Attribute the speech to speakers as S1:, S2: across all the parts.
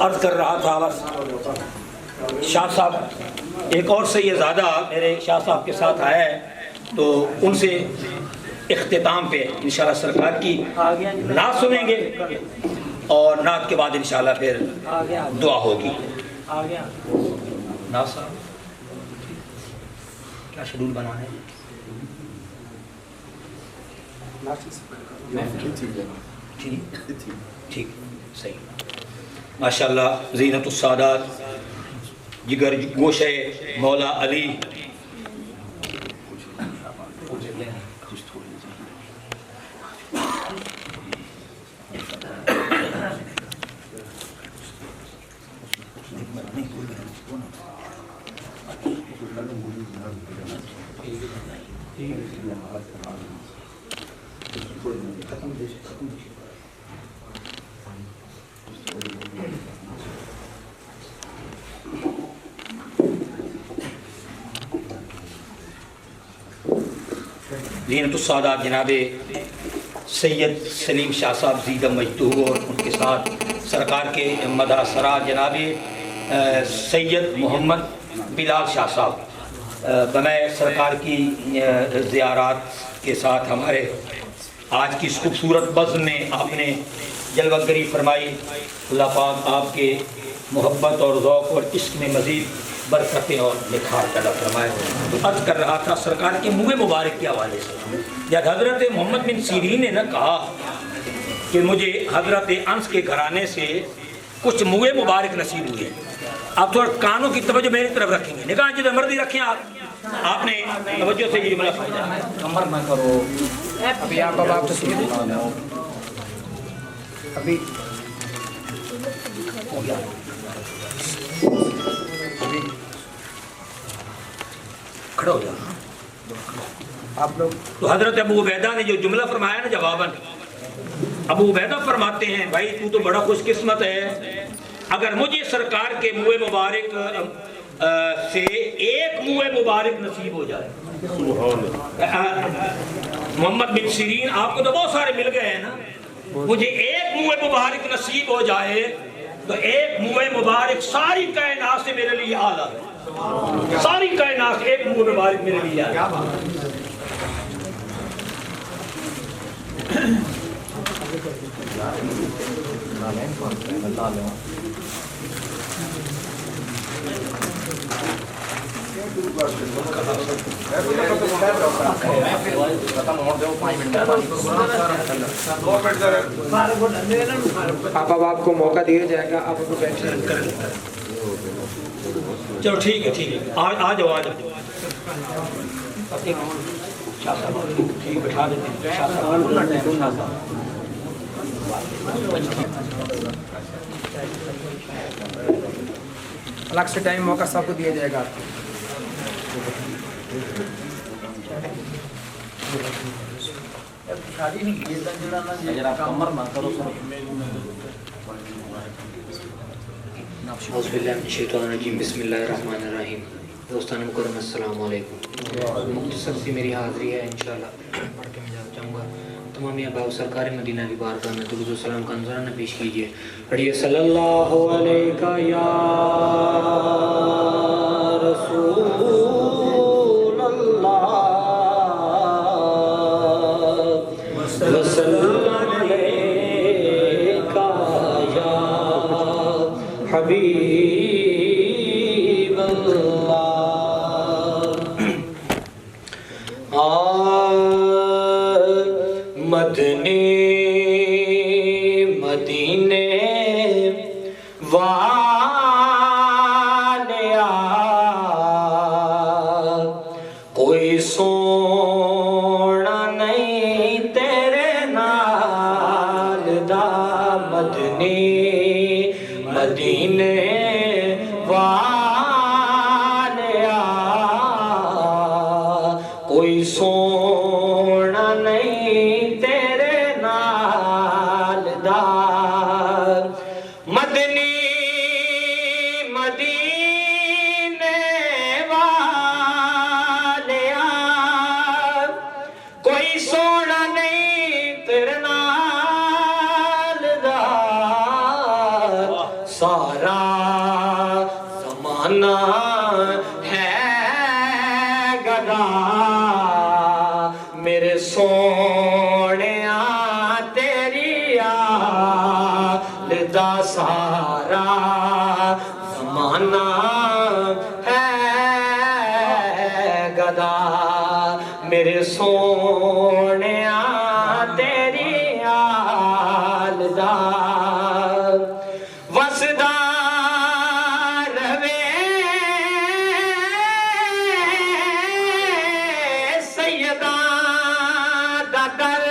S1: عرض کر رہا تھا بس شاہ صاحب ایک اور سیدزادہ میرے شاہ صاحب کے ساتھ آیا ہے، تو ان سے اختتام پہ انشاءاللہ سرکار کی نعت سنیں گے اور نعت کے بعد انشاءاللہ پھر دعا ہوگی۔ نعت صاحب کیا شیڈول بنا ہے؟ ٹھیک صحیح ماشاءاللہ۔ زینت السادات جگر گوشہ مولا علی زینت السادات جناب سید سلیم شاہ صاحب زیدہ مجدوب اور ان کے ساتھ سرکار کے مدح سرا جناب سید محمد بلال شاہ صاحب بمع سرکار کی زیارات کے ساتھ ہمارے آج کی اس خوبصورت بزم میں آپ نے جلوہ گری فرمائی۔ اللہ پاک آپ کے محبت اور ذوق اور عشق میں مزید برکتیں اور نکھار پیدا فرمائے۔ تو عرض کر رہا تھا سرکار کے منہ مبارک کے حوالے سے، جب حضرت محمد بن سیرین نے نہ کہا کہ مجھے حضرت انس کے گھرانے سے کچھ منہ مبارک نصیب ہوئے، آپ تھوڑا کانوں کی توجہ میری طرف رکھیں گے، نکاح جدھر مرضی رکھیں آپ نے توجہ سے یہ جملہ سمجھا۔ کمر نہ کرو ابھی آپ تصویر ابھی ہو گیا کھڑا ہو جانا آپ لوگ۔ تو حضرت ابو عبیدہ نے جو جملہ فرمایا نا جواباً، ابو عبیدہ فرماتے ہیں بھائی تو بڑا خوش قسمت ہے، اگر مجھے سرکار کے منہ مبارک سے ایک منہ مبارک نصیب ہو جائے۔ محمد بن سیرین آپ کو تو بہت سارے مل گئے ہیں نا، مجھے ایک منہ مبارک نصیب ہو جائے تو ایک منہ مبارک ساری کائنات سے میرے لیے اعلیٰ ہے، ساری کائنات سے ایک منہ مبارک میرے لیے اعلیٰ ہے۔
S2: آپ کو موقع دیا جائے گا، آپ کو بیٹھ کر
S1: چلو ٹھیک ہے آ جاؤ ٹھیک بٹھا دیتے ہیں۔
S2: الگ سے ٹائم موقع سب کو دیا جائے گا۔
S3: اعوذ باللہ من الشیطان الرجیم، بسم اللہ الرحمن الرحیم۔ دوستان مکرم السلام علیکم۔ مختصر سی میری حاضری ہے، انشاءاللہ پڑھ کے میں جاؤں گا۔ تمام احباب سرکار مدینہ کی بارگاہ میں درود و سلام کا نذرانہ پیش کیجیے۔ پڑھیے صلی اللہ علیہ یا رسول اللہ وسلم علیکہ یا حبیب اللہ۔ مدنی مدینے والیا کوئی سونا نہیں تیرے نال دا، مدنی مدینے والیا کوئی سونا نہیں تیرے نال دا، مدنی مدینے والیا کوئی سونا نہیں تیرے نال دا،
S4: سارا زمانہ ہے گدا میرے سونیا تیری آل دا سارا زمانہ ہے گدا میرے سونیا تیری آل دا وسدا رہے سیداں دا در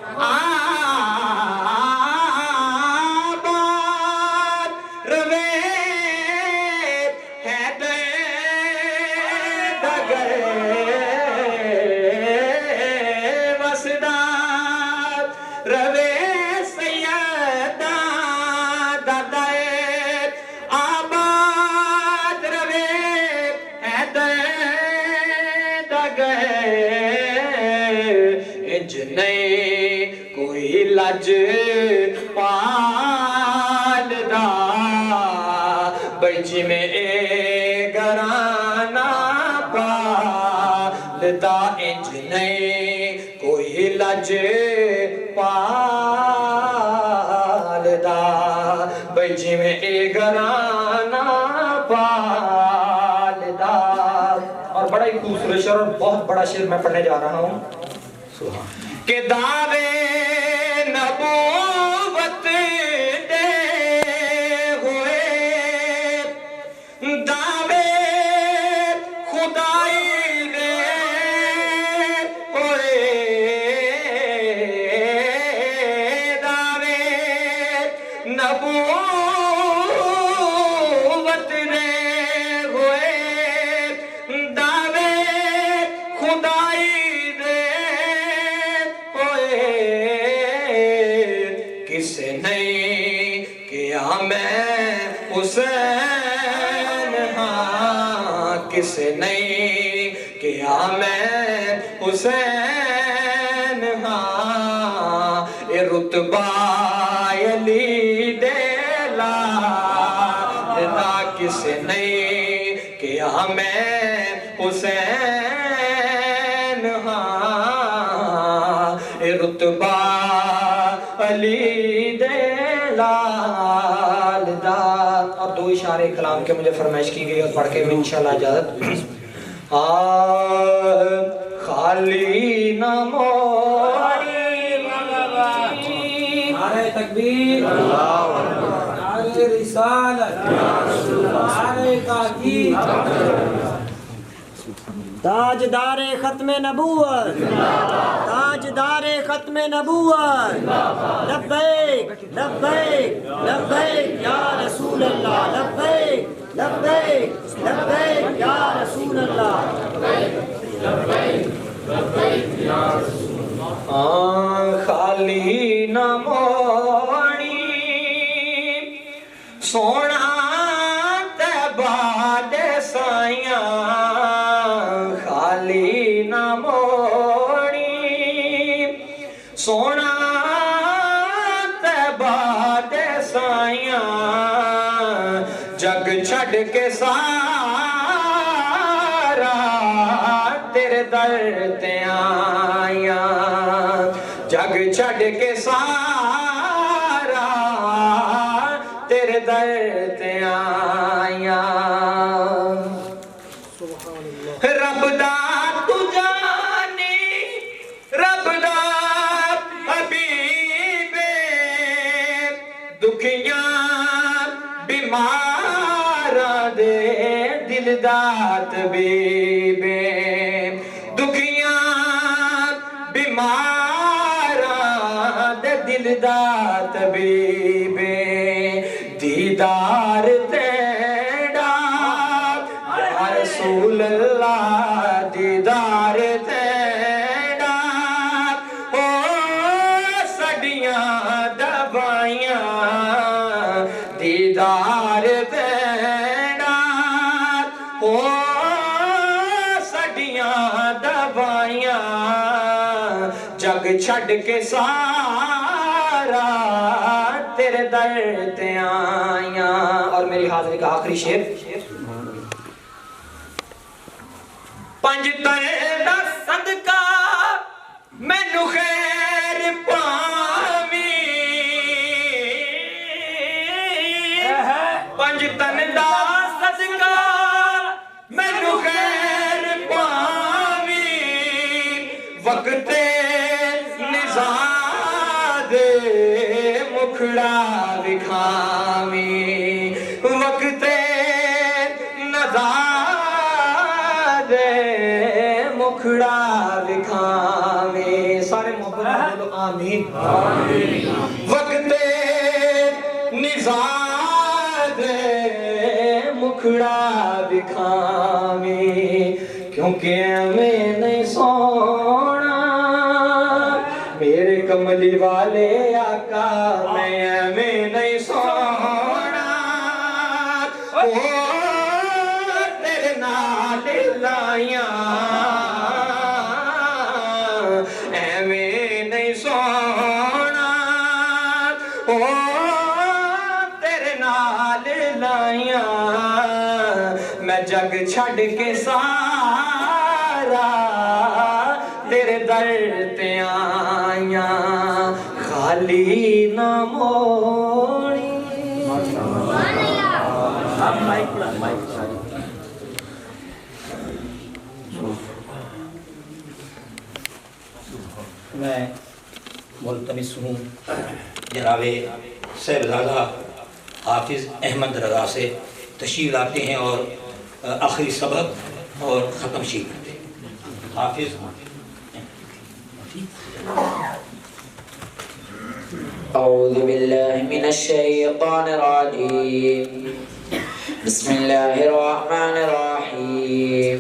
S4: آباد رہے حیدر دا گر وسدا رہے کوئی لج پال دا بچی میں اے گرانا پال دا انج نہیں کوئی لج پال دا بچی میں اے گرانا پال دا
S2: اور بڑا ہی خوبصورت شعر اور بہت بڑا شعر میں پڑھنے جا رہا ہوں
S4: کہ دعوے نبوت دے ہوئے دعوے خدائی دے ہوئے دعوے نبوت دے ہوئے دعوے خدائی کسے نہیں کیا میں حسین ہاں کسے نہیں کیا میں حسین ہاں اے رتبہ علی دیلا دا کسے نہیں کیا میں حسین ہاں اے رتبہ علی دے لال دا
S2: اور دو اشارے کلام کے مجھے فرمائش کی گئی اور پڑھ کے میں انشاءاللہ اجازت
S4: خالی نہ موڑی
S5: نعرہ تکبیر نعرہ رسالت نعرہ تحقیق تاجدار ختم نبوت تاجدار ختم نبوت لبیک لبیک لبیک یا رسول اللہ لبیک لبیک لبیک یا رسول اللہ
S4: خالی نہ موڑی سونا تیبہ دے سائیاں خالی نہ موڑی سونا تیبہ دے سائیاں جگ چھڑ کے سارا تیرے در تے آیاں جگ چھڑ کے سارا تیرے در تے آیاں رب دا تو جانی رب دا حبیب دکھیاں بیمار دے دل دا طبیب دکھیاں بیمار دے دل دا طبیب دیدار تیڑا یا رسول اللہ دیدار تیڑا او سڈیاں دوائیاں دیدار تیڑا او سڈیاں دوائیاں جگ چھڑ کے سارا تیرے تیرے در تے آئیاں. اور میری حاضری کا آخری شعر. پنج تنے دا صدقہ مینوں خیر پاویں. پنج تنے دا صدقہ مینوں خیر پاویں. وقت نزاد مکھڑا وکھاویں. وقت نزاد مکھڑا وکھاویں. سارے محبت بولو آمین. وقت نزاد مکھڑا وکھاویں. کیونکہ میں نہیں سونا میرے کملی والے آقا. میں نہیں سونا تیرے نال لائیاں. میں نہیں سونا تیرے نال لائیاں. میں جگ چھڈ کے سارا تیرے در تے آئیاں. خالی نہ موڑی.
S1: میں ملتمس ہوں جناب صاحبزادہ حافظ احمد رضا سے تشریف لاتے ہیں اور آخری سبق اور ختم شیع کرتے ہیں. حافظ.
S6: أعوذ بالله من الشيطان الرجيم. بسم الله الرحمن الرحيم.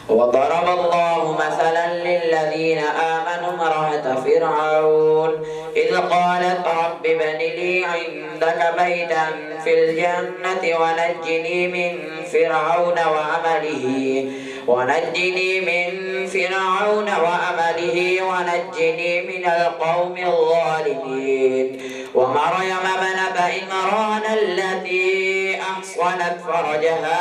S6: وضرب الله مثلا للذين آمنوا امرأة فرعون إذ قالت رب ابن لي عندك بيتا في الجنة ونجني من فرعون ونجني من القوم الظالمين. ومريم ابنة عمران التي أحصنت فرجها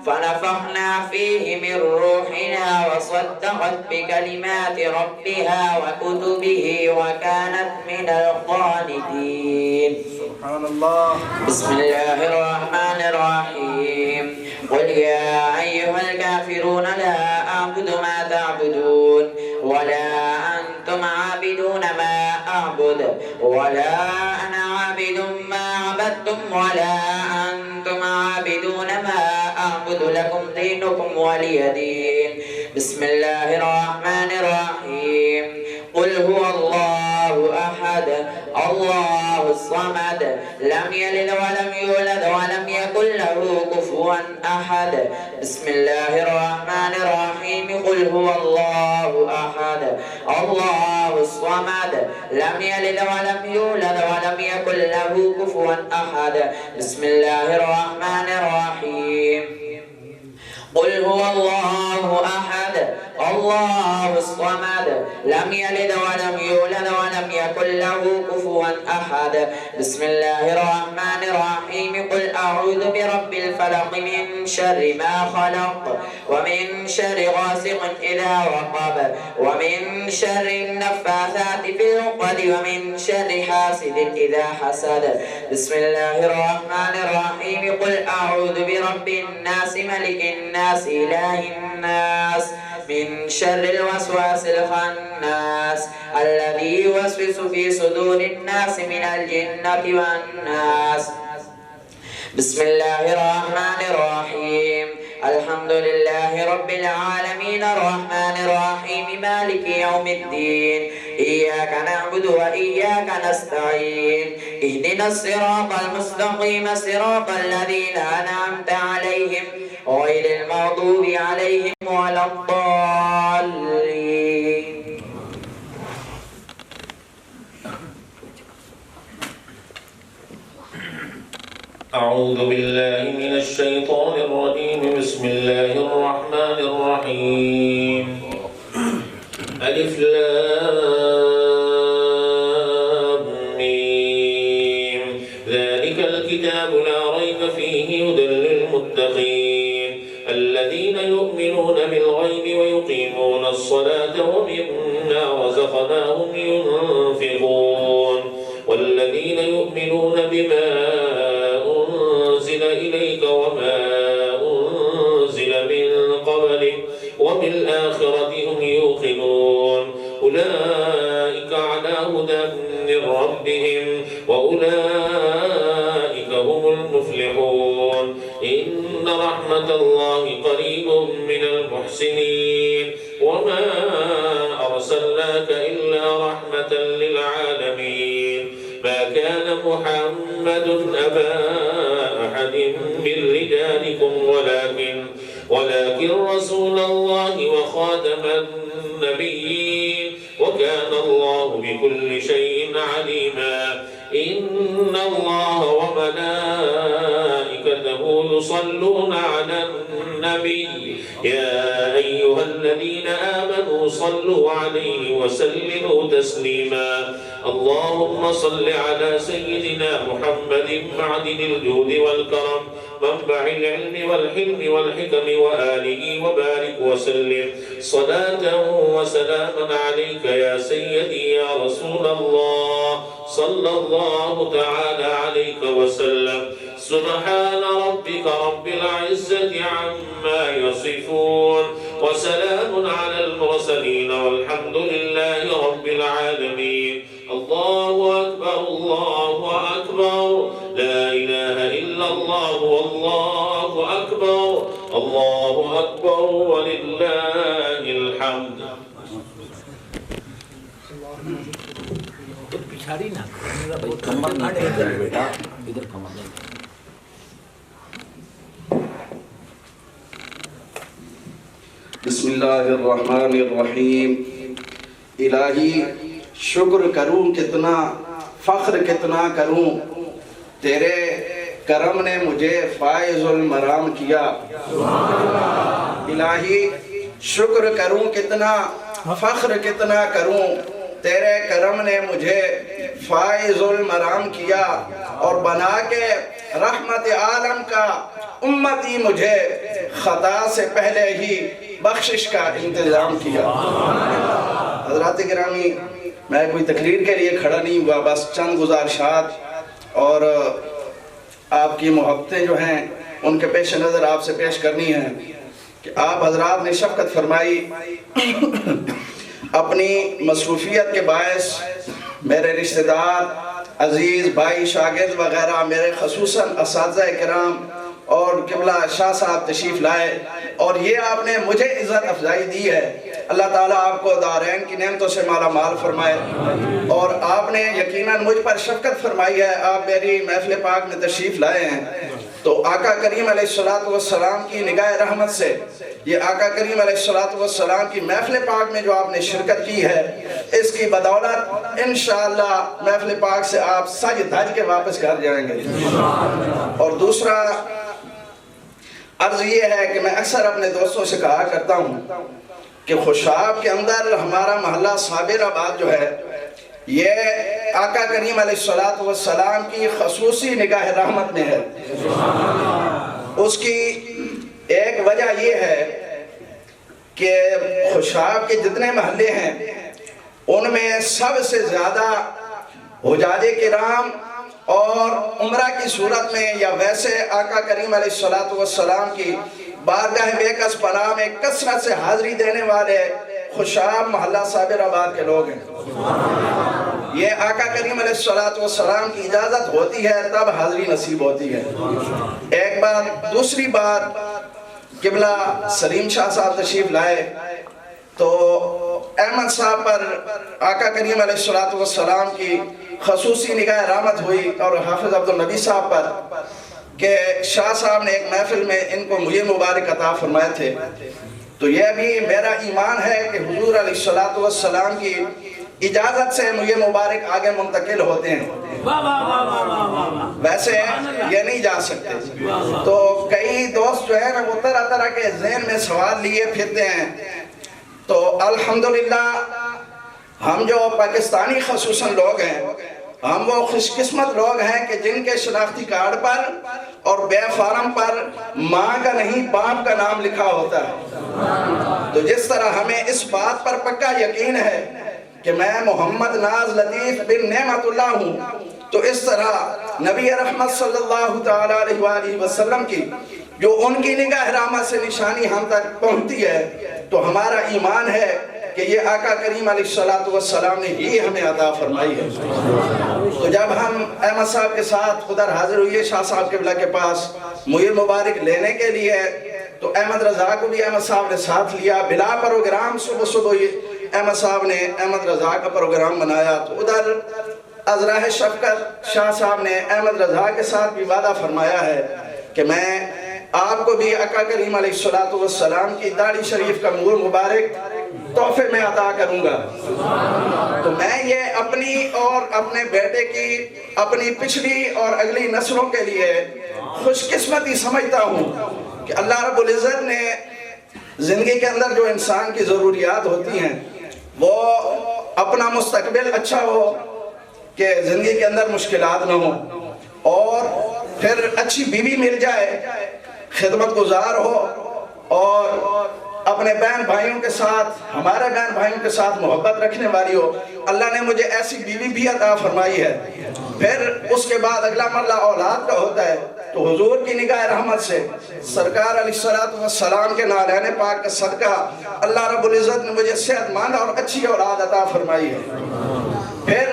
S6: فنفخنا فيه من روحنا وصدقت بكلمات ربها وكتبه وكانت من القانتين. سبحان الله. بسم الله الرحمن الرحيم. قل يا أيها الكافرون لا أعبد ما تعبدون ولا أنتم عابدون ما أعبد ولا أنا عابد ما عبدتم ولا أنتم عابدون ما أعبد لكم دينكم ولي دين. بسم الله الرحمن الرحيم. قل هو الله أحد الله الصمد لم يلد ولم يولد ولم يكن له كفوا أحد. بسم الله الرحمن الرحيم. قل هو الله أحد الله الصمد لم يلد ولم يولد ولم يكن له كفوا أحد. بسم الله الرحمن الرحيم. قل هو الله أحد الله الصمد لم يلد ولم يولد ولم يكن له كفوا أحد. بسم الله الرحمن الرحيم. قل أعوذ برب الفلق من شر ما خلق ومن شر غاسق إذا وقب ومن شر النفاثات في العقد ومن شر حاسد إذا حسد. بسم الله الرحمن الرحيم. قل أعوذ برب الناس ملك الناس إله الناس من شر الوسواس الخناس الذي يوسوس في صدور الناس من الجنة والناس. بسم الله الرحمن الرحيم. الحمد لله رب العالمين الرحمن الرحيم مالك يوم الدين. إياك نعبد وإياك نستعين. اهدنا الصراط المستقيم صراط الذين أنعمت عليهم غير المغضوب عليهم ولا الضالين.
S7: أعوذ بالله من الشيطان الرجيم. بسم الله الرحمن الرحيم. ألف لام ميم. ذلك الكتاب لا ريب فيه هدى للمتقين الذين يؤمنون بالغيب ويقيمون الصلاة ومما رزقناهم ينفقون والذين يؤمنون بما أنزل إليك وما أنزل من قبلك وبالآخرة هم يوقنون أولئك على هدى من ربهم وأولئك هم المفلحون إن رحمة الله قريب من المحسنين وما أرسلناك إلا رحمة للعالمين ما كان محمد أبا أحد من رجالكم ولكن رسول الله وخاتم النبيين وكان الله بكل شيء عليما إن الله وملائكته يصلون على النبي يا أيها الذين آمنوا صلوا عليه وسلموا تسليما اللهم صل على سيدنا محمد معدن الجود والكرم منبع العلم والحلم والحكم وآله وبارك وسلم صلاة وسلاما عليك يا سيدي يا رسول الله صلى الله تعالى عليك وسلم سبحان ربك رب العزة عما يصفون وسلام على المرسلين والحمد لله رب العالمين الله أكبر الله أكبر لا إله إلا الله والله أكبر الله أكبر ولله الحمد
S8: بسم اللہ الرحمن الرحیم الہی شکر کروں کتنا فخر کتنا کروں تیرے کرم نے مجھے فائز المرام کیا الہی شکر کروں کتنا فخر کتنا کروں تیرے کرم نے مجھے فائز المرام کیا اور بنا کے رحمت عالم کا امتی مجھے خطا سے پہلے ہی بخشش کا انتظام کیا حضرات گرامی میں کوئی تقریر کے لیے کھڑا نہیں ہوا بس چند گزارشات اور آپ کی محبتیں جو ہیں ان کے پیش نظر آپ سے پیش کرنی ہیں کہ آپ حضرات نے شفقت فرمائی اپنی مصروفیت کے باعث میرے رشتہ دار عزیز بھائی شاگرد وغیرہ میرے خصوصاً اساتذہ کرام اور قبلہ شاہ صاحب تشریف لائے اور یہ آپ نے مجھے عزت افزائی دی ہے اللہ تعالیٰ آپ کو دارین کی نعمتوں سے مالا مال فرمائے اور آپ نے یقیناً مجھ پر شفقت فرمائی ہے آپ میری محفل پاک میں تشریف لائے ہیں تو آقا کریم علیہ السلام کی نگاہ رحمت سے یہ آقا کریم علیہ السلام کی محفل پاک میں جو آپ نے شرکت کی ہے اس کی بدولت انشاءاللہ محفل پاک سے آپ سج دھج کے واپس گھر جائیں گے اور دوسرا عرض یہ ہے کہ میں اکثر اپنے دوستوں سے کہا کرتا ہوں کہ خوشاب کے اندر ہمارا محلہ صابر آباد جو ہے یہ آقا کریم علیہ السلام کی خصوصی نگاہ رحمت میں ہے اس کی ایک وجہ یہ ہے کہ خوشاب کے جتنے محلے ہیں ان میں سب سے زیادہ حجاج کرام اور عمرہ کی صورت میں یا ویسے آقا کریم علیہ السلام کی بارگاہ بیکس پناہ میں کثرت سے حاضری دینے والے خوشاب محلہ صابر آباد کے لوگ ہیں یہ آقا کریم علیہ السلام کی اجازت ہوتی ہے تب حاضری نصیب ہوتی ہے ایک بات دوسری بات قبلہ سلیم شاہ صاحب تشریف لائے تو احمد صاحب پر آقا کریم علیہ السلام کی خصوصی نگاہ رحمت ہوئی اور حافظ عبدالنبی صاحب پر کہ شاہ صاحب نے ایک محفل میں ان کو مجھے مبارک عطا فرمائے تھے تو یہ بھی میرا ایمان ہے کہ حضور علیہ السلام کی اجازت سے مجھے مبارک آگے منتقل ہوتے ہیں ویسے یہ نہیں جا سکتے تو کئی دوست جو ہے نا وہ طرح طرح کے ذہن میں سوال لیے پھرتے ہیں تو الحمدللہ ہم جو پاکستانی خصوصاً لوگ ہیں ہم وہ خوش قسمت لوگ ہیں کہ جن کے شناختی کارڈ پر اور بے فارم پر ماں کا نہیں باپ کا نام لکھا ہوتا ہے۔ تو جس طرح ہمیں اس بات پر پکا یقین ہے کہ میں محمد ناز لطیف بن نعمت اللہ ہوں، تو اس طرح نبی رحمت صلی اللہ تعالیٰ علیہ وآلہ وسلم کی جو ان کی نگاہ رحمت سے نشانی ہم تک پہنچتی ہے، تو ہمارا ایمان ہے کہ یہ آقا کریم علیہ السلام نے ہی ہمیں عطا فرمائی ہے۔ تو جب ہم احمد صاحب کے ساتھ ادھر حاضر ہوئے شاہ صاحب قبلہ کے پاس مہر مبارک لینے کے لیے، تو احمد رضا کو بھی احمد صاحب نے ساتھ لیا، بلا پروگرام صبح صبح احمد صاحب نے احمد رضا کا پروگرام بنایا۔ تو ادھر ازراہ شفقت شاہ صاحب نے احمد رضا کے ساتھ بھی وعدہ فرمایا ہے کہ میں آپ کو بھی آقا کریم علیہ السلام کی داڑھی شریف کا مہر مبارک تحفے میں عطا کروں گا۔ تو میں یہ اپنی اور اپنے بیٹے کی، اپنی پچھلی اور اگلی نسلوں کے لیے خوش قسمتی سمجھتا ہوں کہ اللہ رب العزت نے زندگی کے اندر جو انسان کی ضروریات ہوتی ہیں، وہ اپنا مستقبل اچھا ہو کہ زندگی کے اندر مشکلات نہ ہو، اور پھر اچھی بیوی مل جائے، خدمت گزار ہو، اور اپنے بہن بھائیوں کے ساتھ، ہمارے بہن بھائیوں کے ساتھ محبت رکھنے والی ہو۔ اللہ نے مجھے ایسی بیوی بھی عطا فرمائی ہے۔ پھر اس کے بعد اگلا مرحلہ اولاد کا ہوتا ہے، تو حضور کی نگاہ رحمت سے سرکار علیہ السلام کے نالین پاک کا صدقہ اللہ رب العزت نے مجھے صحت مند اور اچھی اولاد عطا فرمائی ہے۔ پھر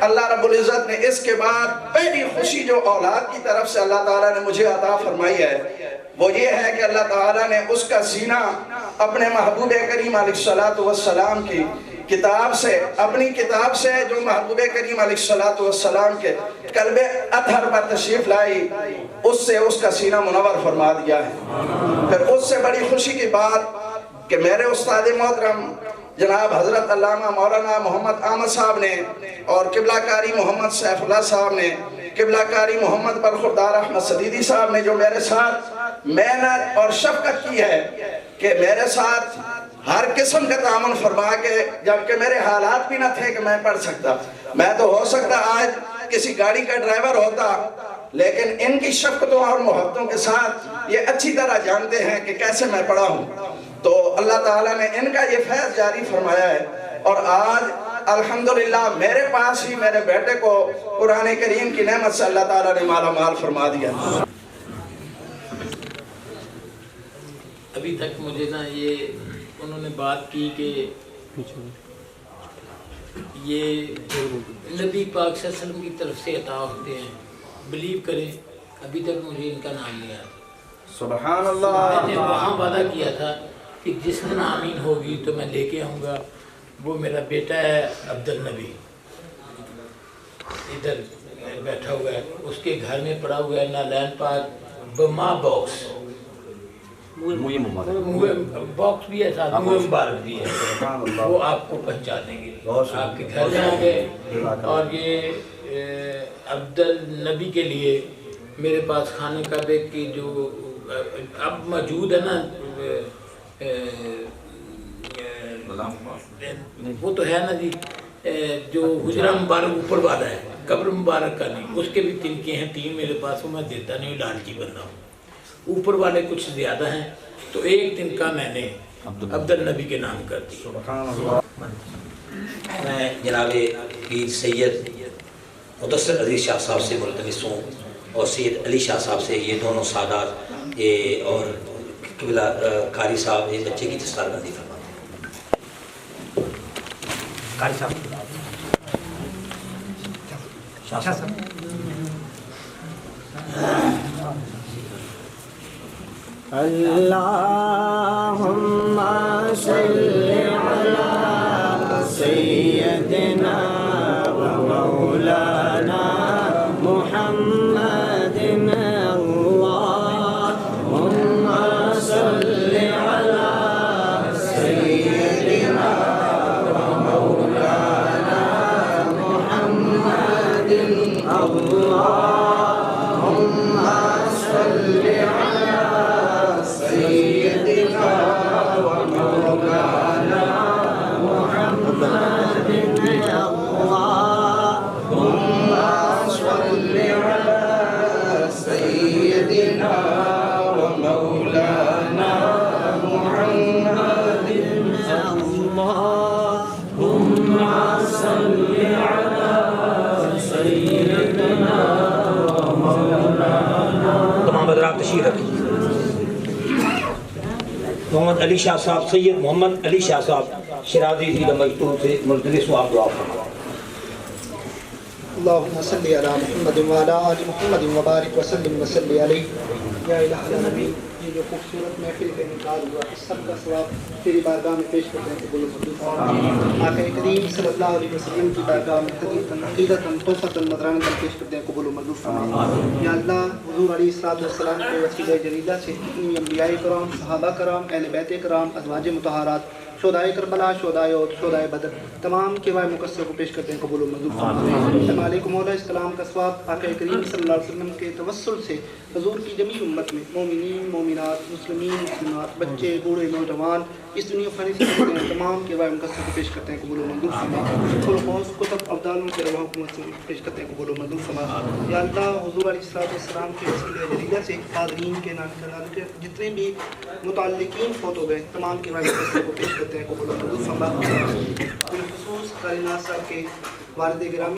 S8: اللہ رب العزت نے اس کے بعد پہلی خوشی جو اولاد کی طرف سے اللہ تعالیٰ نے مجھے عطا فرمائی ہے، وہ یہ ہے کہ اللہ تعالیٰ نے اس کا سینہ اپنے محبوب کریم علیہ السلام کی کتاب سے، اپنی کتاب سے جو محبوب کریم علیہ السلام کے قلب اطہر پر تشریف لائی، اس سے اس کا سینہ منور فرما دیا ہے۔ پھر اس سے بڑی خوشی کی بات کہ میرے استاد محترم جناب حضرت علامہ مولانا محمد احمد صاحب نے اور قبلہ کاری محمد سیف اللہ صاحب نے، قبلہ کاری محمد برخوردار احمد صدیدی صاحب نے جو میرے ساتھ محنت اور شفقت کی ہے کہ میرے ساتھ ہر قسم کا تعاون فرما کے، جبکہ میرے حالات بھی نہ تھے کہ میں پڑھ سکتا، میں تو ہو سکتا آج کسی گاڑی کا ڈرائیور ہوتا، لیکن ان کی شفقتوں اور محبتوں کے ساتھ یہ اچھی طرح جانتے ہیں کہ کیسے میں پڑھا ہوں۔ تو اللہ تعالیٰ نے ان کا یہ فیض جاری فرمایا ہے، اور آج الحمدللہ میرے پاس ہی میرے بیٹے کو قرآن کریم کی نعمت سے اللہ تعالیٰ نے مالا مال فرما دیا۔
S9: ابھی تک مجھے نا یہ انہوں نے بات کی کہ یہ نبی پاک صلی اللہ علیہ وسلم کی طرف سے عطا ہوتے ہیں، بلیو کریں ابھی تک مجھے ان کا نام نہیں آتا۔
S8: سبحان اللہ۔
S9: میں نے وہاں وعدہ کیا تھا کہ جس دن آمین ہوگی تو میں لے کے آؤں گا۔ وہ میرا بیٹا ہے عبد النبی، ادھر بیٹھا ہوا ہے، اس کے گھر میں پڑا ہوا ہے نالین پاک بما باکس، باکس بھی ہے ساتھ، موئے مبارک بھی ہے، وہ آپ کو پہنچا دیں گے، آپ کے گھر جائیں گے۔ اور یہ عبد النبی کے لیے میرے پاس خانہ کعبے کی جو اب موجود ہے نا، وہ تو ہے نا جی، جو حجرہ مبارک اوپر والا ہے، قبر مبارک کا نہیں، اس کے بھی تنکے ہیں 3 میرے پاس، وہ میں دیتا نہیں، لالچی بندہ ہوں۔ اوپر والے کچھ زیادہ ہیں، تو ایک تنکا میں نے عبد النبی کے نام کر دی۔
S1: میں جناب پیر سید مدثر عزیز شاہ صاحب سے ملتمس ہوں، اور سید علی شاہ صاحب سے، یہ دونوں سادات اور قبلہ قاری صاحب اس بچے کی دستار بندی فرماتے ہیں۔ قاری صاحب، شاہ صاحب،
S5: اللہم صلی علی سیدنا و مولانا محمد، اللہم صلی علی سیدنا و مولانا محمد، اللہم صلی علی سیدنا و مولانا محمد، اللہم
S1: تشریف رکھیے. محمد علی شاہ صاحب، سید محمد علی شاہ صاحب شیرازی زیدہ مجتوب سے ملتمس و آپ دعا فرمائیں.
S10: اللهم صل على محمد وعلى آل محمد وبارك وسلم وصلی علیہ. یا الہ العالمین، یہ جو خوبصورت محفل کا انعقاد ہوا اس سب کا ثواب تیری بارگاہ میں پیش کرتے ہیں قبول و منظور فرما. آقا کریم صلی اللہ علیہ وسلم کی بارگاہ میں حقیقتاً عقیدتاً تحفۃً نذرانہ پیش کرتے ہیں قبول و منظور فرما. یا اللہ، حضور علیہ الصلوۃ والسلام کے وسیلہ جلیلہ سے اتنی انبیاء کرام، صحابہ کرام، اہل بیت کرام، ازواج مطہرات، شہدائے کربلا، شہدائے احد، شہدائے بدر، تمام کے وائے مقصر کو پیش کرتے ہیں قبول و منظور فرما. مالک مولا اس کلام کا ثواب آقا کریم صلی اللہ علیہ وسلم کے توسل سے حضور کی جمیع امت میں مومنین، مومنات، مسلمین، مسلمات، بچے، بوڑھے، نوجوان اس دنیا فانی سے کرتے ہیں تمام کے وائے مقصر کو پیش کرتے ہیں قبول و منظور فرما. خلقوس کتب ابدالوں کے رواں حکومت سے پیش کرتے ہیں قبول و منظور فرما. یا اللہ، حضور علیہ الصلوۃ والسلام کے وسیلہ جلیلہ سے حاضرین کے نام کے جتنے بھی متعلقین فوت ہو گئے تمام کے وائے مقصر کو پیش کرتے ہیں قبول و منظور فرما. بالخصوص قاری ناصر صاحب کے والد گرامی